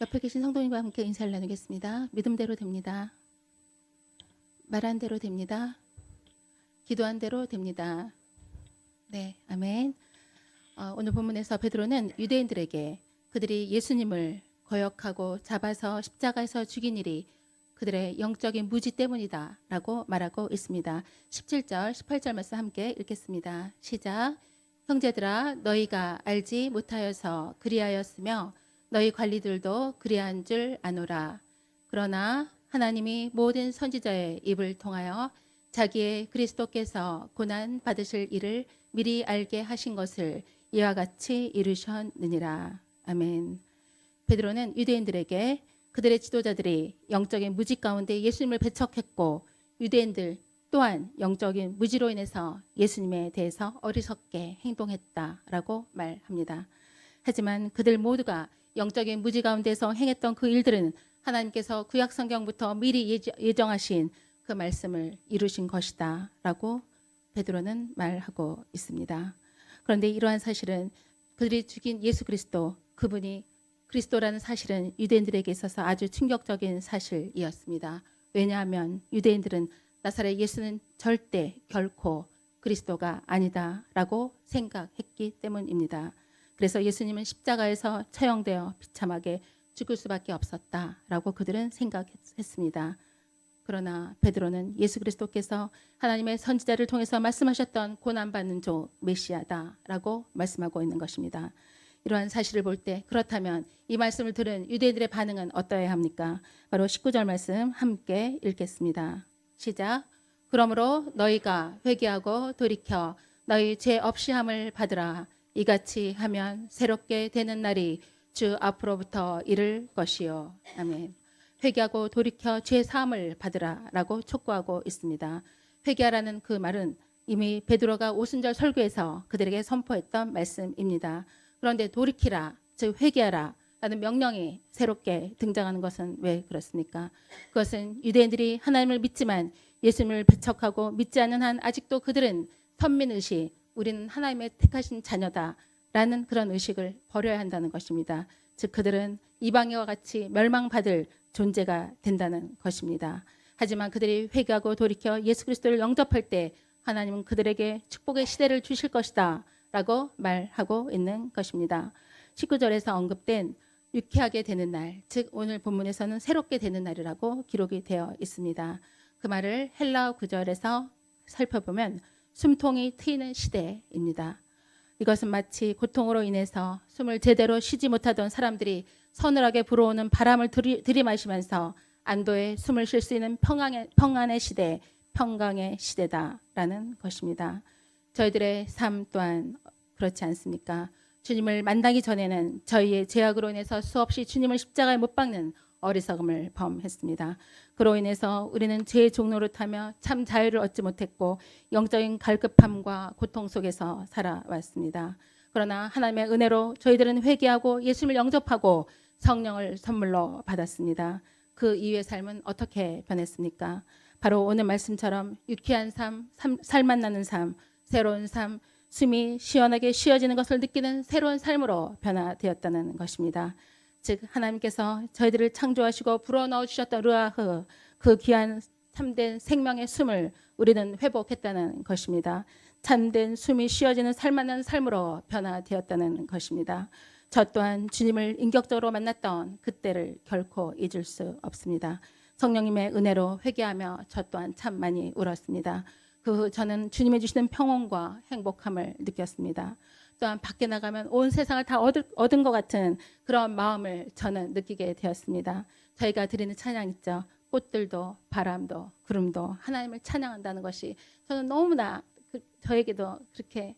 옆에 계신 성도님과 함께 인사를 나누겠습니다. 믿음대로 됩니다. 말한 대로 됩니다. 기도한 대로 됩니다. 네, 아멘. 오늘 본문에서 베드로는 유대인들에게 그들이 예수님을 거역하고 잡아서 십자가에서 죽인 일이 그들의 영적인 무지 때문이다 라고 말하고 있습니다. 17절, 18절 말씀 함께 읽겠습니다. 시작. 형제들아, 너희가 알지 못하여서 그리하였으며 너희 관리들도 그리한 줄 아노라. 그러나 하나님이 모든 선지자의 입을 통하여 자기의 그리스도께서 고난 받으실 일을 미리 알게 하신 것을 이와 같이 이루셨느니라. 아멘. 베드로는 유대인들에게 그들의 지도자들이 영적인 무지 가운데 예수님을 배척했고 유대인들 또한 영적인 무지로 인해서 예수님에 대해서 어리석게 행동했다라고 말합니다. 하지만 그들 모두가 영적인 무지 가운데서 행했던 그 일들은 하나님께서 구약 성경부터 미리 예정하신 그 말씀을 이루신 것이다 라고 베드로는 말하고 있습니다. 그런데 이러한 사실은 그들이 죽인 예수 그리스도, 그분이 그리스도라는 사실은 유대인들에게 있어서 아주 충격적인 사실이었습니다. 왜냐하면 유대인들은 나사렛 예수는 절대 결코 그리스도가 아니다라고 생각했기 때문입니다. 그래서 예수님은 십자가에서 처형되어 비참하게 죽을 수밖에 없었다라고 그들은 생각했습니다. 그러나 베드로는 예수 그리스도께서 하나님의 선지자를 통해서 말씀하셨던 고난받는 종 메시아다라고 말씀하고 있는 것입니다. 이러한 사실을 볼 때 그렇다면 이 말씀을 들은 유대인들의 반응은 어떠해야 합니까? 바로 19절 말씀 함께 읽겠습니다. 시작. 그러므로 너희가 회개하고 돌이켜 너희 죄 없이 함을 받으라. 이같이 하면 새롭게 되는 날이 주 앞으로부터 이를 것이요. 아멘. 회개하고 돌이켜 죄 사함을 받으라 라고 촉구하고 있습니다. 회개하라는 그 말은 이미 베드로가 오순절 설교에서 그들에게 선포했던 말씀입니다. 그런데 돌이키라, 즉 회개하라 라는 명령이 새롭게 등장하는 것은 왜 그렇습니까? 그것은 유대인들이 하나님을 믿지만 예수님을 배척하고 믿지 않는 한 아직도 그들은 선민의식, 우리는 하나님의 택하신 자녀다라는 그런 의식을 버려야 한다는 것입니다. 즉 그들은 이방인과 같이 멸망받을 존재가 된다는 것입니다. 하지만 그들이 회개하고 돌이켜 예수 그리스도를 영접할 때 하나님은 그들에게 축복의 시대를 주실 것이다 라고 말하고 있는 것입니다. 19절에서 언급된 유쾌하게 되는 날, 즉 오늘 본문에서는 새롭게 되는 날이라고 기록이 되어 있습니다. 그 말을 헬라어 구절에서 살펴보면 숨통이 트이는 시대입니다. 이것은 마치 고통으로 인해서 숨을 제대로 쉬지 못하던 사람들이 서늘하게 불어오는 바람을 들이마시면서 안도의 숨을 쉴 수 있는 평안의 시대, 평강의 시대다라는 것입니다. 저희들의 삶 또한 그렇지 않습니까? 주님을 만나기 전에는 저희의 죄악으로 인해서 수없이 주님을 십자가에 못 박는 어리석음을 범했습니다. 그로 인해서 우리는 죄의 종로를 타며 참 자유를 얻지 못했고 영적인 갈급함과 고통 속에서 살아왔습니다. 그러나 하나님의 은혜로 저희들은 회개하고 예수님을 영접하고 성령을 선물로 받았습니다. 그 이후의 삶은 어떻게 변했습니까? 바로 오늘 말씀처럼 유쾌한 삶, 살맛 나는 삶, 새로운 삶, 숨이 시원하게 쉬어지는 것을 느끼는 새로운 삶으로 변화되었다는 것입니다. 즉 하나님께서 저희들을 창조하시고 불어넣어 주셨던 르아흐, 그 귀한 참된 생명의 숨을 우리는 회복했다는 것입니다. 참된 숨이 쉬어지는 살만한 삶으로 변화되었다는 것입니다. 저 또한 주님을 인격적으로 만났던 그때를 결코 잊을 수 없습니다. 성령님의 은혜로 회개하며 저 또한 참 많이 울었습니다. 그 후 저는 주님이 주시는 평온과 행복함을 느꼈습니다. 또한 밖에 나가면 온 세상을 다 얻은 것 같은 그런 마음을 저는 느끼게 되었습니다. 저희가 드리는 찬양 있죠. 꽃들도 바람도 구름도 하나님을 찬양한다는 것이 저는 너무나 저에게도 그렇게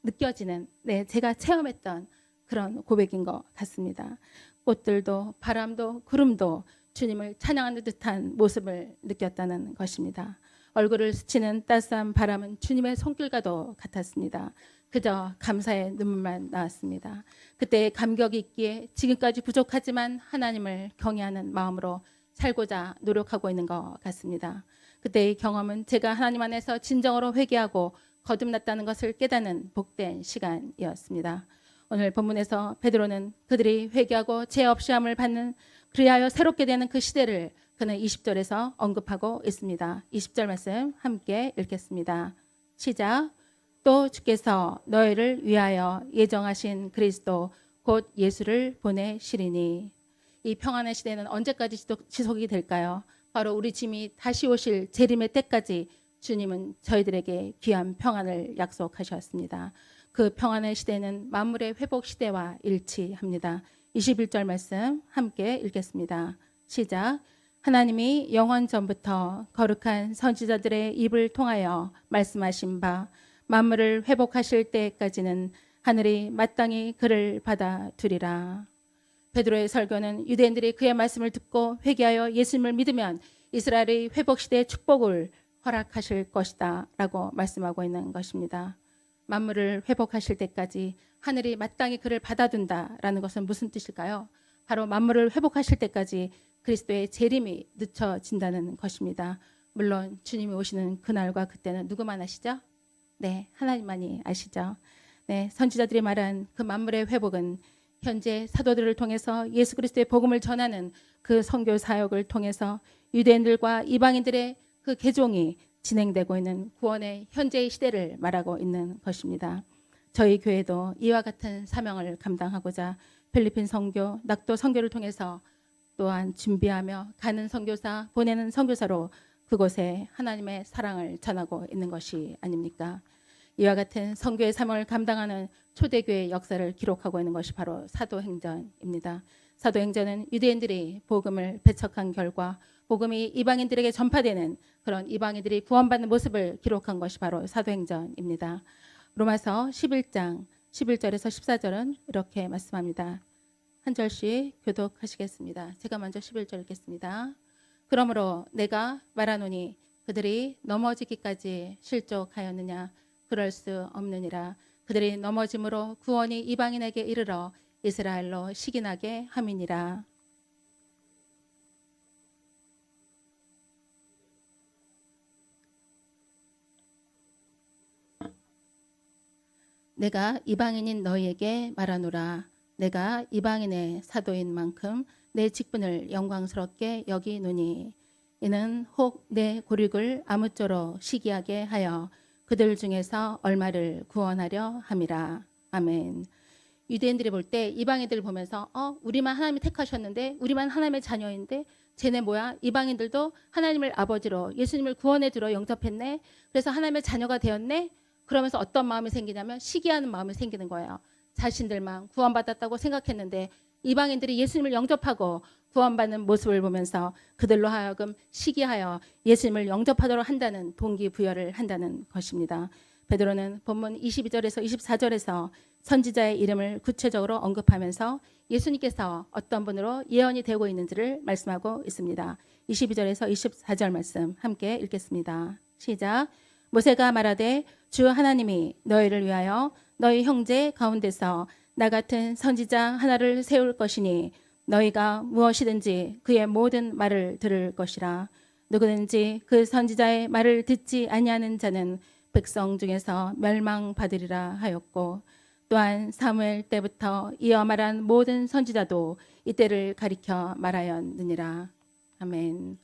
느껴지는, 제가 체험했던 그런 고백인 것 같습니다. 꽃들도 바람도 구름도 주님을 찬양하는 듯한 모습을 느꼈다는 것입니다. 얼굴을 스치는 따스한 바람은 주님의 손길과도 같았습니다. 그저 감사의 눈물만 나왔습니다. 그때 감격이 있기에 지금까지 부족하지만 하나님을 경외하는 마음으로 살고자 노력하고 있는 것 같습니다. 그때의 경험은 제가 하나님 안에서 진정으로 회개하고 거듭났다는 것을 깨닫는 복된 시간이었습니다. 오늘 본문에서 베드로는 그들이 회개하고 죄 없이 함을 받는 그리하여 새롭게 되는 그 시대를 그는 20절에서 언급하고 있습니다. 20절 말씀 함께 읽겠습니다. 시작. 또 주께서 너희를 위하여 예정하신 그리스도 곧 예수를 보내시리니. 이 평안의 시대는 언제까지 지속이 될까요? 바로 우리 주님이 다시 오실 재림의 때까지 주님은 저희들에게 귀한 평안을 약속하셨습니다. 그 평안의 시대는 만물의 회복 시대와 일치합니다. 21절 말씀 함께 읽겠습니다. 시작. 하나님이 영원 전부터 거룩한 선지자들의 입을 통하여 말씀하신 바 만물을 회복하실 때까지는 하늘이 마땅히 그를 받아두리라. 베드로의 설교는 유대인들이 그의 말씀을 듣고 회개하여 예수님을 믿으면 이스라엘의 회복시대의 축복을 허락하실 것이다 라고 말씀하고 있는 것입니다. 만물을 회복하실 때까지 하늘이 마땅히 그를 받아둔다라는 것은 무슨 뜻일까요? 바로 만물을 회복하실 때까지 그리스도의 재림이 늦춰진다는 것입니다. 물론 주님이 오시는 그날과 그때는 누구만 아시죠? 네, 하나님만이 아시죠. 네, 선지자들이 말한 그 만물의 회복은 현재 사도들을 통해서 예수 그리스도의 복음을 전하는 그 선교 사역을 통해서 유대인들과 이방인들의 그 개종이 진행되고 있는 구원의 현재의 시대를 말하고 있는 것입니다. 저희 교회도 이와 같은 사명을 감당하고자 필리핀 선교, 낙도 선교를 통해서 또한 준비하며 가는 선교사, 보내는 선교사로 그곳에 하나님의 사랑을 전하고 있는 것이 아닙니까? 이와 같은 선교의 사명을 감당하는 초대교회의 역사를 기록하고 있는 것이 바로 사도행전입니다. 사도행전은 유대인들이 복음을 배척한 결과 복음이 이방인들에게 전파되는 그런 이방인들이 구원받는 모습을 기록한 것이 바로 사도행전입니다. 로마서 11장 11절에서 14절은 이렇게 말씀합니다. 한 절씩 교독하시겠습니다. 제가 먼저 11절 읽겠습니다. 그러므로 내가 말하노니 그들이 넘어지기까지 실족하였느냐? 그럴 수 없느니라. 그들이 넘어짐으로 구원이 이방인에게 이르러 이스라엘로 시기나게 함이니라. 내가 이방인인 너희에게 말하노라. 내가 이방인의 사도인 만큼 내 직분을 영광스럽게 여기노니 이는 혹 내 고륙을 아무쪼록 시기하게 하여 그들 중에서 얼마를 구원하려 함이라. 아멘. 유대인들이 볼 때 이방인들을 보면서 우리만 하나님이 택하셨는데 우리만 하나님의 자녀인데 쟤네 뭐야? 이방인들도 하나님을 아버지로 예수님을 구원의 주로 영접했네. 그래서 하나님의 자녀가 되었네. 그러면서 어떤 마음이 생기냐면 시기하는 마음이 생기는 거예요. 자신들만 구원받았다고 생각했는데 이방인들이 예수님을 영접하고 구원받는 모습을 보면서 그들로 하여금 시기하여 예수님을 영접하도록 한다는 동기부여를 한다는 것입니다. 베드로는 본문 22절에서 24절에서 선지자의 이름을 구체적으로 언급하면서 예수님께서 어떤 분으로 예언이 되고 있는지를 말씀하고 있습니다. 22절에서 24절 말씀 함께 읽겠습니다. 시작. 모세가 말하되 주 하나님이 너희를 위하여 너희 형제 가운데서 나 같은 선지자 하나를 세울 것이니 너희가 무엇이든지 그의 모든 말을 들을 것이라. 누구든지 그 선지자의 말을 듣지 아니하는 자는 백성 중에서 멸망받으리라 하였고 또한 사무엘 때부터 이어 말한 모든 선지자도 이때를 가리켜 말하였느니라. 아멘.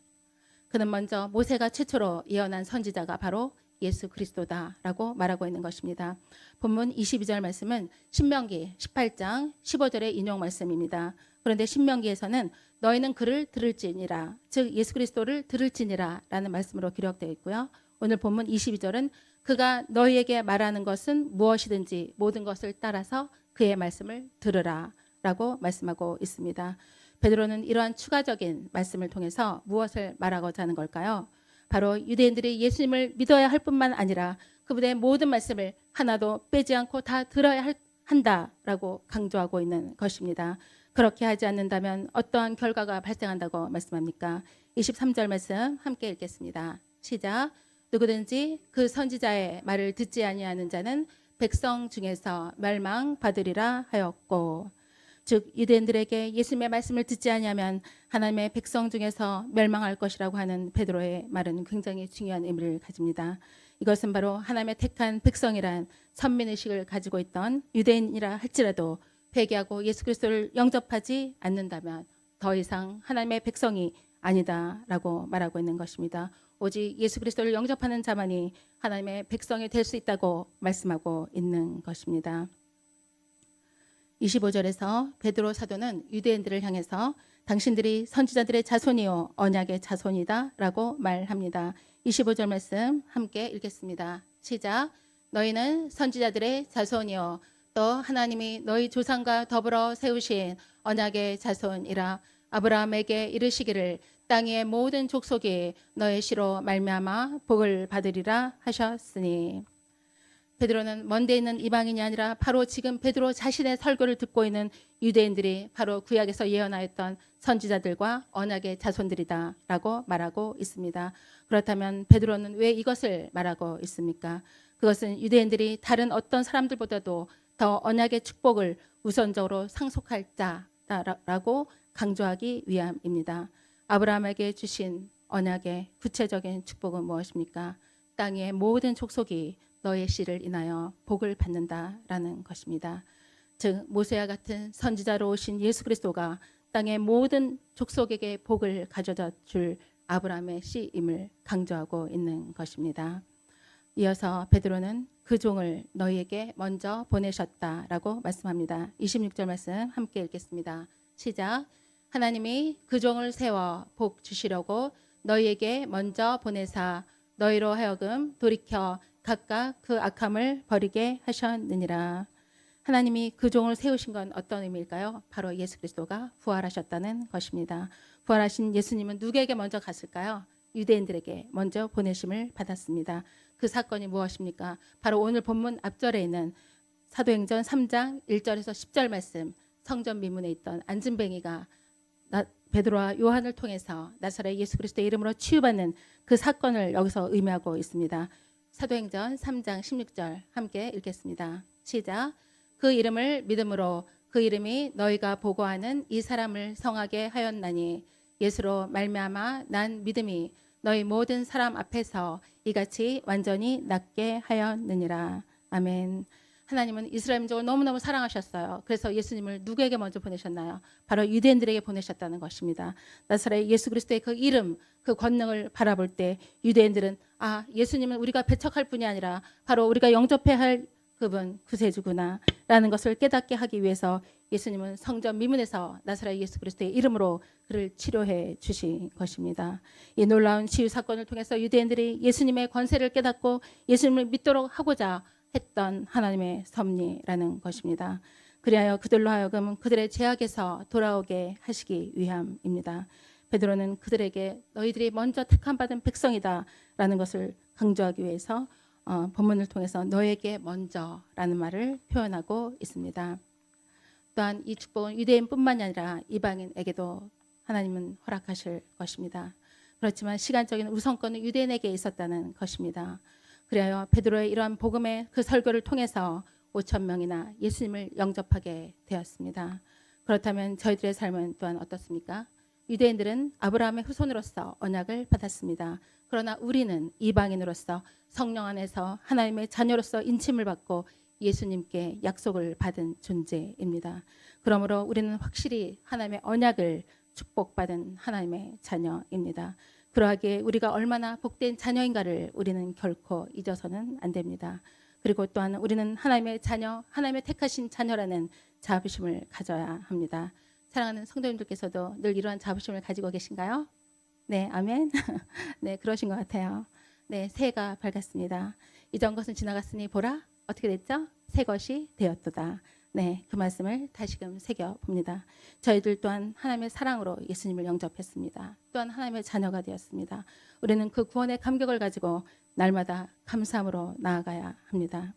그는 먼저 모세가 최초로 예언한 선지자가 바로 예수 그리스도다라고 말하고 있는 것입니다. 본문 22절 말씀은 신명기 18장 15절의 인용 말씀입니다. 그런데 신명기에서는 너희는 그를 들을지니라, 즉 예수 그리스도를 들을지니라 라는 말씀으로 기록되어 있고요. 오늘 본문 22절은 그가 너희에게 말하는 것은 무엇이든지 모든 것을 따라서 그의 말씀을 들으라 라고 말씀하고 있습니다. 베드로는 이러한 추가적인 말씀을 통해서 무엇을 말하고자 하는 걸까요? 바로 유대인들이 예수님을 믿어야 할 뿐만 아니라 그분의 모든 말씀을 하나도 빼지 않고 다 들어야 한다라고 강조하고 있는 것입니다. 그렇게 하지 않는다면 어떠한 결과가 발생한다고 말씀합니까? 23절 말씀 함께 읽겠습니다. 시작. 누구든지 그 선지자의 말을 듣지 아니하는 자는 백성 중에서 멸망받으리라 하였고, 즉 유대인들에게 예수님의 말씀을 듣지 아니하면 하나님의 백성 중에서 멸망할 것이라고 하는 베드로의 말은 굉장히 중요한 의미를 가집니다. 이것은 바로 하나님의 택한 백성이란 선민의식을 가지고 있던 유대인이라 할지라도 회개하고 예수 그리스도를 영접하지 않는다면 더 이상 하나님의 백성이 아니다라고 말하고 있는 것입니다. 오직 예수 그리스도를 영접하는 자만이 하나님의 백성이 될 수 있다고 말씀하고 있는 것입니다. 25절에서 베드로 사도는 유대인들을 향해서 당신들이 선지자들의 자손이요 언약의 자손이다 라고 말합니다. 25절 말씀 함께 읽겠습니다. 시작. 너희는 선지자들의 자손이요 또 하나님이 너희 조상과 더불어 세우신 언약의 자손이라. 아브라함에게 이르시기를 땅의 모든 족속이 너의 씨로 말미암아 복을 받으리라 하셨으니. 베드로는 먼데 있는 이방인이 아니라 바로 지금 베드로 자신의 설교를 듣고 있는 유대인들이 바로 구약에서 예언하였던 선지자들과 언약의 자손들이다라고 말하고 있습니다. 그렇다면 베드로는 왜 이것을 말하고 있습니까? 그것은 유대인들이 다른 어떤 사람들보다도 더 언약의 축복을 우선적으로 상속할 자라고 강조하기 위함입니다. 아브라함에게 주신 언약의 구체적인 축복은 무엇입니까? 땅의 모든 족속이 너의 씨를 인하여 복을 받는다라는 것입니다. 즉 모세와 같은 선지자로 오신 예수 그리스도가 땅의 모든 족속에게 복을 가져다 줄 아브라함의 씨임을 강조하고 있는 것입니다. 이어서 베드로는 그 종을 너희에게 먼저 보내셨다라고 말씀합니다. 26절 말씀 함께 읽겠습니다. 시작. 하나님이 그 종을 세워 복 주시려고 너희에게 먼저 보내사 너희로 하여금 돌이켜 각각 그 악함을 버리게 하셨느니라. 하나님이 그 종을 세우신 건 어떤 의미일까요? 바로 예수 그리스도가 부활하셨다는 것입니다. 부활하신 예수님은 누구에게 먼저 갔을까요? 유대인들에게 먼저 보내심을 받았습니다. 그 사건이 무엇입니까? 바로 오늘 본문 앞절에 있는 사도행전 3장 1절에서 10절 말씀, 성전 미문에 있던 안진뱅이가 베드로와 요한을 통해서 나사렛 예수 그리스도의 이름으로 치유받는 그 사건을 여기서 의미하고 있습니다. 사도행전 3장 16절 함께 읽겠습니다. 시작. 그 이름을 믿음으로 그 이름이 너희가 보고하는 이 사람을 성하게 하였나니 예수로 말미암아 난 믿음이 너희 모든 사람 앞에서 이같이 완전히 낫게 하였느니라. 아멘. 하나님은 이스라엘 민족을 너무너무 사랑하셨어요. 그래서 예수님을 누구에게 먼저 보내셨나요? 바로 유대인들에게 보내셨다는 것입니다. 나사렛 예수 그리스도의 그 이름, 그 권능을 바라볼 때 유대인들은 아, 예수님은 우리가 배척할 뿐이 아니라 바로 우리가 영접해야 할 그분 구세주구나 라는 것을 깨닫게 하기 위해서 예수님은 성전 미문에서 나사렛 예수 그리스도의 이름으로 그를 치료해 주신 것입니다. 이 놀라운 치유 사건을 통해서 유대인들이 예수님의 권세를 깨닫고 예수님을 믿도록 하고자 했던 하나님의 섭리라는 것입니다. 그리하여 그들로 하여금 그들의 죄악에서 돌아오게 하시기 위함입니다. 베드로는 그들에게 너희들이 먼저 택함받은 백성이다 라는 것을 강조하기 위해서 본문을 통해서 너에게 먼저라는 말을 표현하고 있습니다. 또한 이 축복은 유대인뿐만이 아니라 이방인에게도 하나님은 허락하실 것입니다. 그렇지만 시간적인 우선권은 유대인에게 있었다는 것입니다. 그리하여 베드로의 이러한 복음의 그 설교를 통해서 5천 명이나 예수님을 영접하게 되었습니다. 그렇다면 저희들의 삶은 또한 어떻습니까? 유대인들은 아브라함의 후손으로서 언약을 받았습니다. 그러나 우리는 이방인으로서 성령 안에서 하나님의 자녀로서 인침을 받고 예수님께 약속을 받은 존재입니다. 그러므로 우리는 확실히 하나님의 언약을 축복받은 하나님의 자녀입니다. 그러하기에 우리가 얼마나 복된 자녀인가를 우리는 결코 잊어서는 안 됩니다. 그리고 또한 우리는 하나님의 자녀, 하나님의 택하신 자녀라는 자부심을 가져야 합니다. 사랑하는 성도님들께서도 늘 이러한 자부심을 가지고 계신가요? 네, 아멘. 네, 그러신 것 같아요. 네, 새해가 밝았습니다. 이전 것은 지나갔으니 보라, 어떻게 됐죠? 새 것이 되었도다. 네, 그 말씀을 다시금 새겨봅니다. 저희들 또한 하나님의 사랑으로 예수님을 영접했습니다. 또한 하나님의 자녀가 되었습니다. 우리는 그 구원의 감격을 가지고 날마다 감사함으로 나아가야 합니다.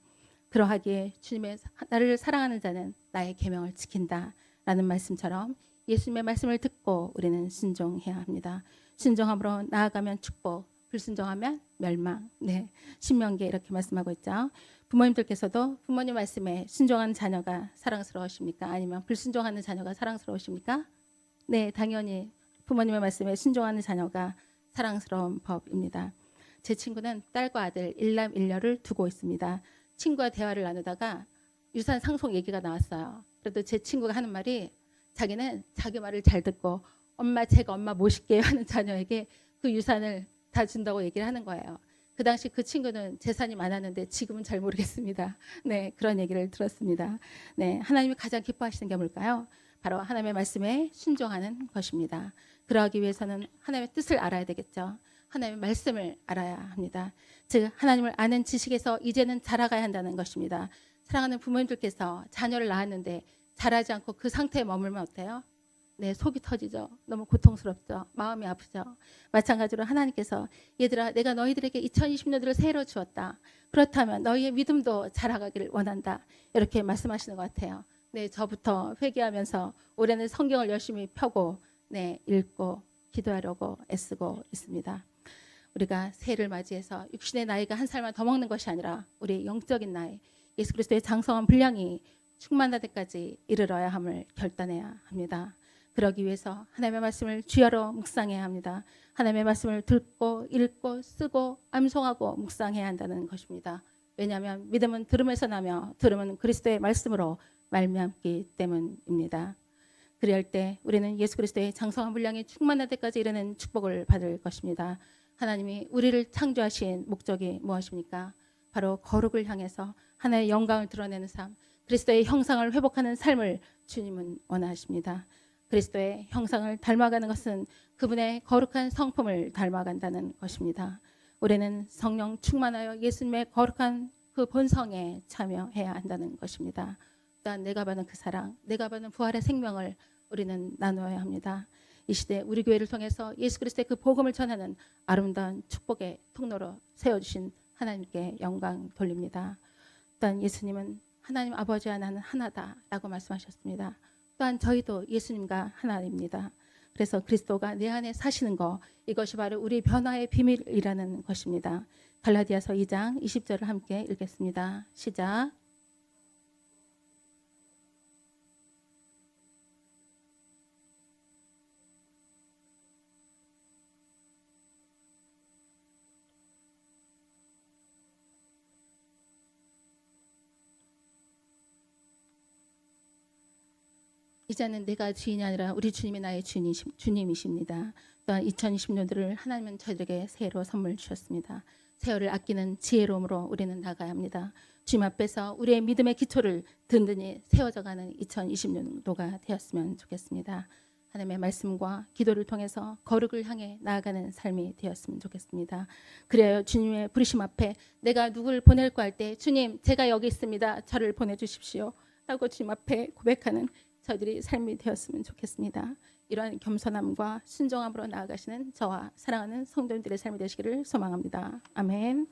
그러하기에 주님의 나를 사랑하는 자는 나의 계명을 지킨다 라는 말씀처럼 예수님의 말씀을 듣고 우리는 순종해야 합니다. 순종함으로 나아가면 축복, 불순종하면 멸망. 네, 신명기에 이렇게 말씀하고 있죠. 부모님들께서도 부모님 말씀에 순종하는 자녀가 사랑스러우십니까? 아니면 불순종하는 자녀가 사랑스러우십니까? 네, 당연히 부모님의 말씀에 순종하는 자녀가 사랑스러운 법입니다. 제 친구는 딸과 아들 일남 일녀를 두고 있습니다. 친구와 대화를 나누다가 유산 상속 얘기가 나왔어요. 그래도 제 친구가 하는 말이 자기는 자기 말을 잘 듣고 엄마 제가 엄마 모실게요 하는 자녀에게 그 유산을 다 준다고 얘기를 하는 거예요. 그 당시 그 친구는 재산이 많았는데 지금은 잘 모르겠습니다. 네, 그런 얘기를 들었습니다. 네, 하나님이 가장 기뻐하시는 게 뭘까요? 바로 하나님의 말씀에 순종하는 것입니다. 그러하기 위해서는 하나님의 뜻을 알아야 되겠죠. 하나님의 말씀을 알아야 합니다. 즉 하나님을 아는 지식에서 이제는 자라가야 한다는 것입니다. 사랑하는 부모님들께서 자녀를 낳았는데 자라지 않고 그 상태에 머물면 어때요? 네, 속이 터지죠. 너무 고통스럽죠. 마음이 아프죠. 마찬가지로 하나님께서 얘들아 내가 너희들에게 2020년도를 새로 주었다. 그렇다면 너희의 믿음도 자라가기를 원한다. 이렇게 말씀하시는 것 같아요. 네, 저부터 회개하면서 올해는 성경을 열심히 펴고 네, 읽고 기도하려고 애쓰고 있습니다. 우리가 새해를 맞이해서 육신의 나이가 한 살만 더 먹는 것이 아니라 우리 영적인 나이 예수 그리스도의 장성한 분량이 충만할 때까지 이르러야 함을 결단해야 합니다. 그러기 위해서 하나님의 말씀을 주야로 묵상해야 합니다. 하나님의 말씀을 듣고 읽고 쓰고 암송하고 묵상해야 한다는 것입니다. 왜냐하면 믿음은 들음에서 나며 들음은 그리스도의 말씀으로 말미암기 때문입니다. 그리할 때 우리는 예수 그리스도의 장성한 분량이 충만할 때까지 이르는 축복을 받을 것입니다. 하나님이 우리를 창조하신 목적이 무엇입니까? 바로 거룩을 향해서 하나의 영광을 드러내는 삶, 그리스도의 형상을 회복하는 삶을 주님은 원하십니다. 그리스도의 형상을 닮아가는 것은 그분의 거룩한 성품을 닮아간다는 것입니다. 우리는 성령 충만하여 예수님의 거룩한 그 본성에 참여해야 한다는 것입니다. 또한 내가 받은 그 사랑, 내가 받은 부활의 생명을 우리는 나누어야 합니다. 이 시대 우리 교회를 통해서 예수 그리스도의 그 복음을 전하는 아름다운 축복의 통로로 세워주신 하나님께 영광 돌립니다. 또한 예수님은 하나님 아버지와 나는 하나다라고 말씀하셨습니다. 또한 저희도 예수님과 하나입니다. 그래서 그리스도가 내 안에 사시는 것, 이것이 바로 우리 변화의 비밀이라는 것입니다. 갈라디아서 2장 20절을 함께 읽겠습니다. 시작. 이제는 내가 주인이 아니라 우리 주님이 나의 주님이십니다. 또한 2020년도를 하나님은 저희들에게 새해로 선물 주셨습니다. 새해를 아끼는 지혜로움으로 우리는 나가야 합니다. 주님 앞에서 우리의 믿음의 기초를 든든히 세워져가는 2020년도가 되었으면 좋겠습니다. 하나님의 말씀과 기도를 통해서 거룩을 향해 나아가는 삶이 되었으면 좋겠습니다. 그래야 주님의 부르심 앞에 내가 누구를 보낼까 할 때 주님 제가 여기 있습니다. 저를 보내주십시오. 라고 주님 앞에 고백하는 저희들이 삶이 되었으면 좋겠습니다. 이러한 겸손함과 순종함으로 나아가시는 저와 사랑하는 성도님들의 삶이 되시기를 소망합니다. 아멘.